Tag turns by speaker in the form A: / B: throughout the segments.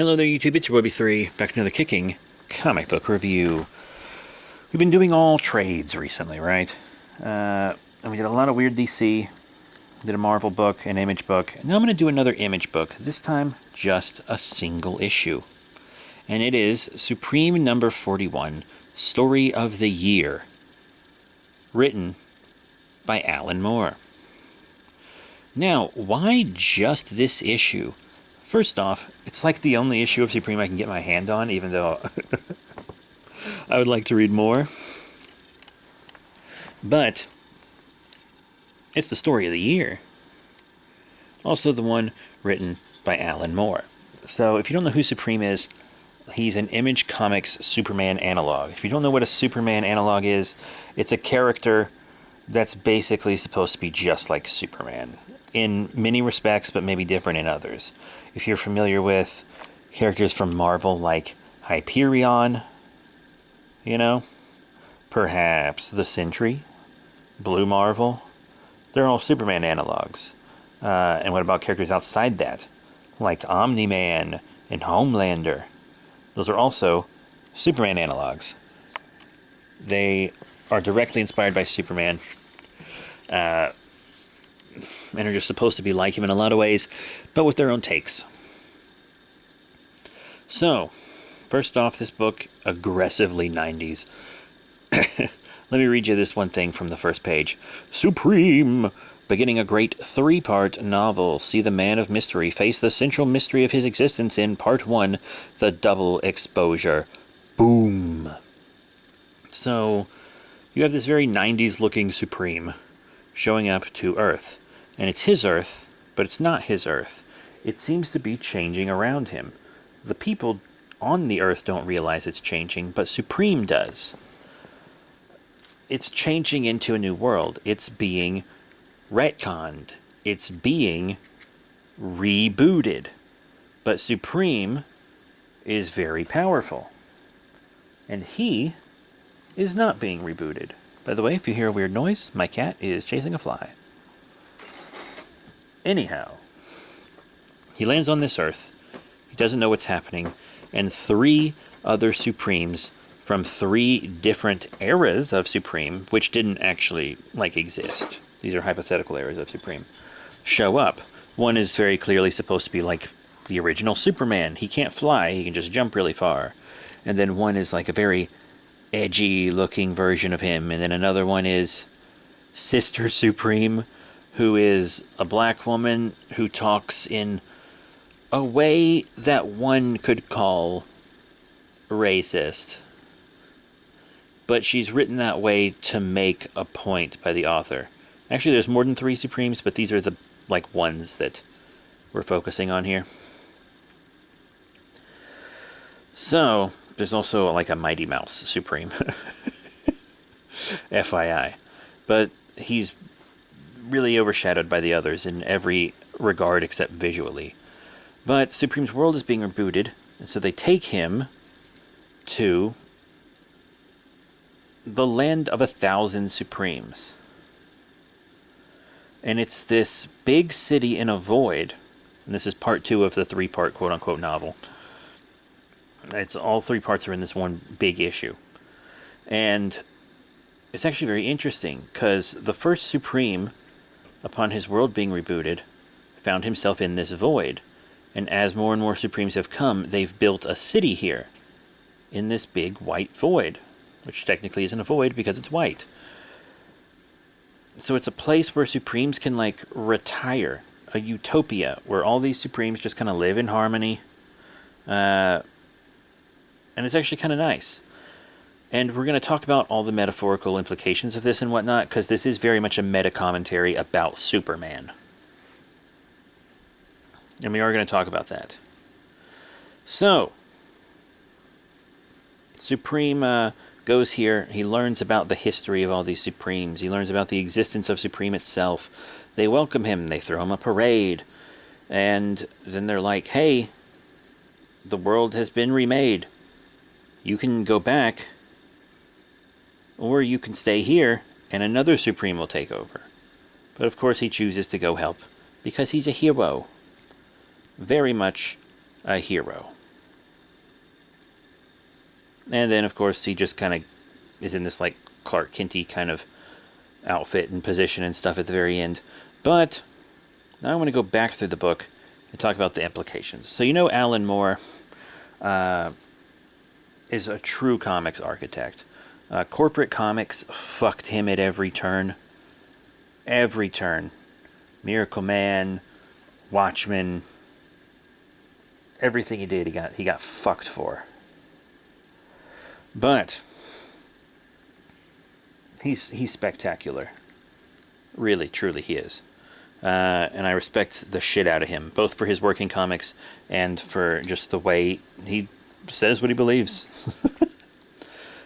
A: Hello there, YouTube. It's your Roby3, back to another kicking comic book review. We've been doing all trades recently, right? And we did a lot of weird DC, did a Marvel book, an Image book. Now I'm going to do another Image book, this time just a single issue. And it is Supreme number 41, Story of the Year, written by Alan Moore. Now, why just this issue? First off, it's like the only issue of Supreme I can get my hand on, even though I would like to read more. But it's the story of the year. Also the one written by Alan Moore. So if you don't know who Supreme is, he's an Image Comics Superman analog. If you don't know what a Superman analog is, it's a character that's basically supposed to be just like Superman in many respects, but maybe different in others. If you're familiar with characters from Marvel like Hyperion, perhaps the Sentry, Blue Marvel, they're all Superman analogs. And what about characters outside that, like Omni-Man and Homelander? Those are also Superman analogs. They are directly inspired by Superman, and are just supposed to be like him in a lot of ways, but with their own takes. So, first off, this book, aggressively 90s. Let me read you this one thing from the first page. Supreme! Beginning a great 3-part novel, see the man of mystery face the central mystery of his existence in Part 1, The Double Exposure. Boom! So, you have this very 90s-looking Supreme showing up to Earth. And it's his Earth, but it's not his Earth. It seems to be changing around him. The people on the Earth don't realize it's changing, but Supreme does. It's changing into a new world. It's being retconned. It's being rebooted. But Supreme is very powerful. And he is not being rebooted. By the way, if you hear a weird noise, my cat is chasing a fly. Anyhow, he lands on this Earth. He doesn't know what's happening. And 3 other Supremes from 3 different eras of Supreme, which didn't actually, exist. These are hypothetical eras of Supreme. Show up. One is very clearly supposed to be like the original Superman. He can't fly. He can just jump really far. And then one is like a very edgy-looking version of him. And then another one is Sister Supreme, who is a black woman who talks in a way that one could call racist. But she's written that way to make a point by the author. Actually, there's more than 3 Supremes, but these are the, ones that we're focusing on here. So, there's also, a Mighty Mouse Supreme. FYI. But he's really overshadowed by the others in every regard except visually. But Supreme's world is being rebooted, and so they take him to the land of 1,000 Supremes. And it's this big city in a void, and this is part 2 of the 3-part quote-unquote novel. It's all 3 parts are in this one big issue. And it's actually very interesting, because the first Supreme, upon his world being rebooted, found himself in this void. And as more and more Supremes have come, they've built a city here, in this big white void, which technically isn't a void because it's white. So it's a place where Supremes can, retire, a utopia, where all these Supremes just kind of live in harmony. And it's actually kind of nice. And we're going to talk about all the metaphorical implications of this and whatnot, because this is very much a meta-commentary about Superman. And we are going to talk about that. So, Supreme goes here. He learns about the history of all these Supremes. He learns about the existence of Supreme itself. They welcome him. They throw him a parade. And then they're like, hey, the world has been remade. You can go back, or you can stay here, and another Supreme will take over. But of course he chooses to go help, because he's a hero. Very much a hero. And then, of course, he just kind of is in this, like, Clark Kent-y kind of outfit and position and stuff at the very end. But now I want to go back through the book and talk about the implications. So Alan Moore is a true comics architect. Corporate comics fucked him at every turn. Every turn. Miracle Man, Watchmen, everything he did, he got fucked for. But he's spectacular. Really, truly, he is. And I respect the shit out of him, both for his work in comics and for just the way he says what he believes.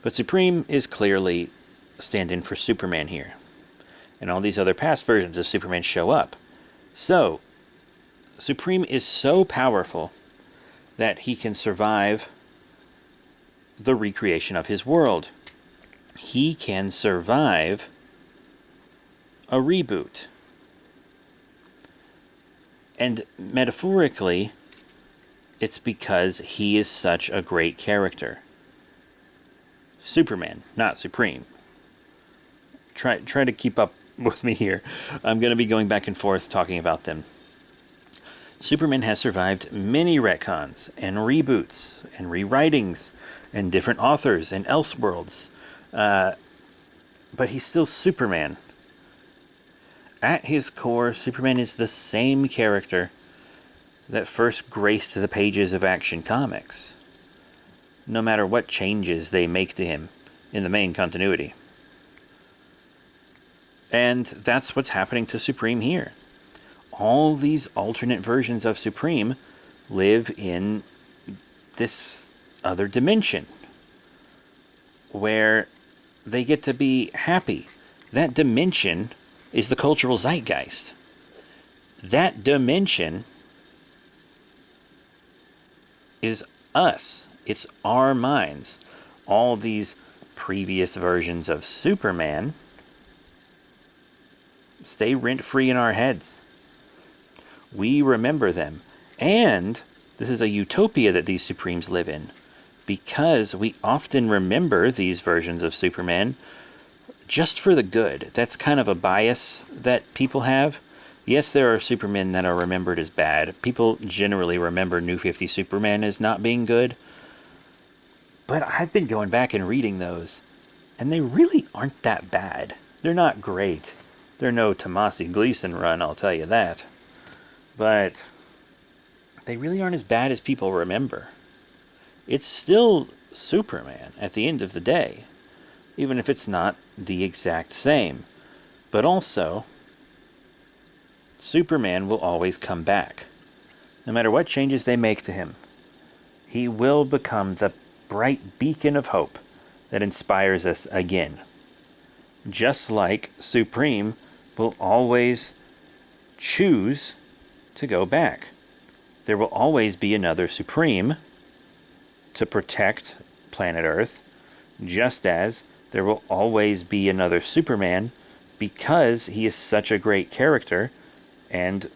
A: But Supreme is clearly a stand-in for Superman here. And all these other past versions of Superman show up. So, Supreme is so powerful that he can survive the recreation of his world. He can survive a reboot. And metaphorically, it's because he is such a great character. Superman, not Supreme. Try to keep up with me here. I'm going to be going back and forth talking about them. Superman has survived many retcons and reboots and rewritings and different authors and Elseworlds. But he's still Superman. At his core, Superman is the same character that first graced the pages of Action Comics, no matter what changes they make to him in the main continuity. And that's what's happening to Supreme here. All these alternate versions of Supreme live in this other dimension where they get to be happy. That dimension is the cultural zeitgeist. That dimension is us. It's our minds. All these previous versions of Superman stay rent-free in our heads. We remember them. And this is a utopia that these Supremes live in, because we often remember these versions of Superman just for the good. That's kind of a bias that people have. Yes, there are Supermen that are remembered as bad. People generally remember New 50 Superman as not being good. But I've been going back and reading those, and they really aren't that bad. They're not great. They're no Tomasi Gleason run, I'll tell you that. But they really aren't as bad as people remember. It's still Superman at the end of the day, even if it's not the exact same. But also, Superman will always come back. No matter what changes they make to him, he will become the bright beacon of hope that inspires us again. Just like Supreme will always choose to go back. There will always be another Supreme to protect planet Earth, just as there will always be another Superman, because he is such a great character and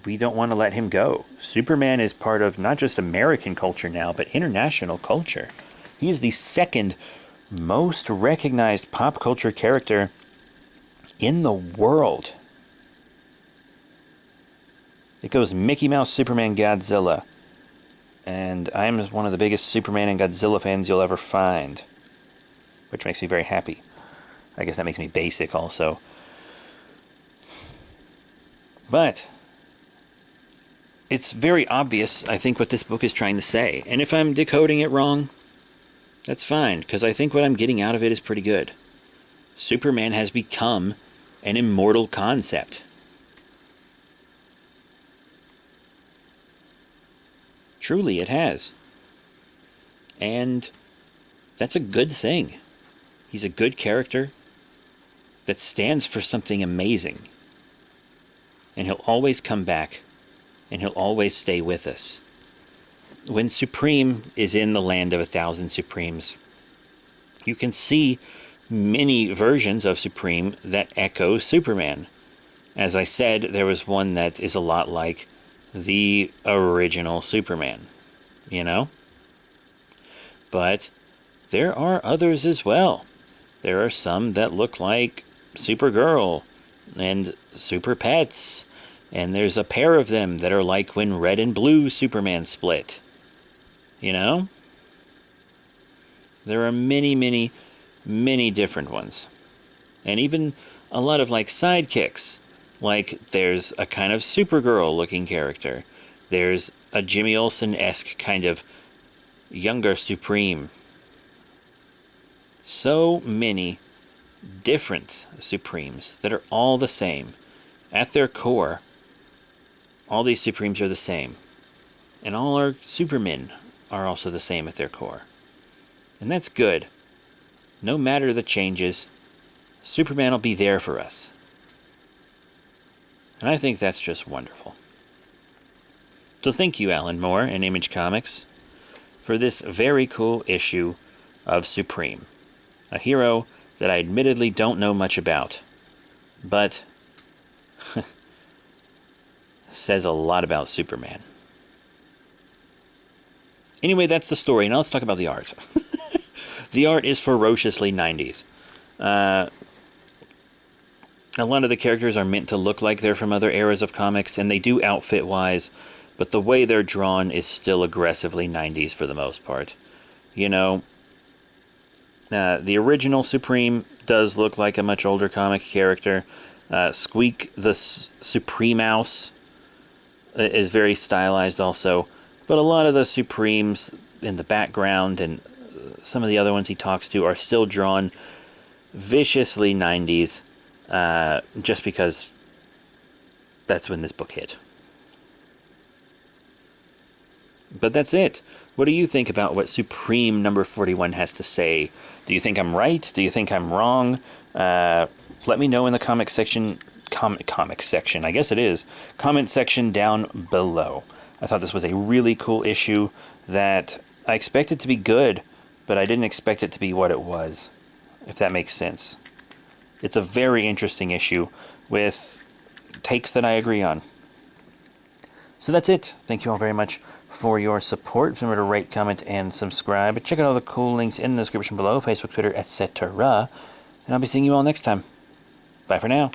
A: we don't want to let him go. Superman is part of not just American culture now, but international culture. He is the second most recognized pop culture character in the world. It goes Mickey Mouse, Superman, Godzilla. And I'm one of the biggest Superman and Godzilla fans you'll ever find, which makes me very happy. I guess that makes me basic also. But it's very obvious, I think, what this book is trying to say. And if I'm decoding it wrong, that's fine, because I think what I'm getting out of it is pretty good. Superman has become an immortal concept. Truly, it has. And that's a good thing. He's a good character that stands for something amazing. And he'll always come back, and he'll always stay with us. When Supreme is in the land of 1,000 Supremes, you can see many versions of Supreme that echo Superman. As I said, there was one that is a lot like the original Superman, you know? But there are others as well. There are some that look like Supergirl and Super Pets, and there's a pair of them that are like when Red and Blue Superman split. You know? There are many, many, many different ones. And even a lot of like sidekicks. Like there's a kind of Supergirl looking character. There's a Jimmy Olsen-esque kind of younger Supreme. So many different Supremes that are all the same. At their core, all these Supremes are the same. And all our Supermen are also the same at their core. And that's good. No matter the changes, Superman will be there for us. And I think that's just wonderful. So thank you, Alan Moore and Image Comics, for this very cool issue of Supreme. A hero that I admittedly don't know much about, but says a lot about Superman. Anyway, that's the story. Now let's talk about the art. The art is ferociously 90s. A lot of the characters are meant to look like they're from other eras of comics, and they do outfit-wise, but the way they're drawn is still aggressively 90s for the most part. You know, the original Supreme does look like a much older comic character. Squeak the Supreme Mouse is very stylized also, but a lot of the Supremes in the background and some of the other ones he talks to are still drawn viciously 90s, just because that's when this book hit. But that's it. What do you think about what Supreme number 41 has to say? Do you think I'm right? Do you think I'm wrong? Let me know in the comment section, I guess it is, comment section down below. I thought this was a really cool issue that I expected to be good, but I didn't expect it to be what it was, if that makes sense. It's a very interesting issue with takes that I agree on. So that's it. Thank you all very much for your support. Remember to rate, comment, and subscribe. Check out all the cool links in the description below, Facebook, Twitter, etc. And I'll be seeing you all next time. Bye for now.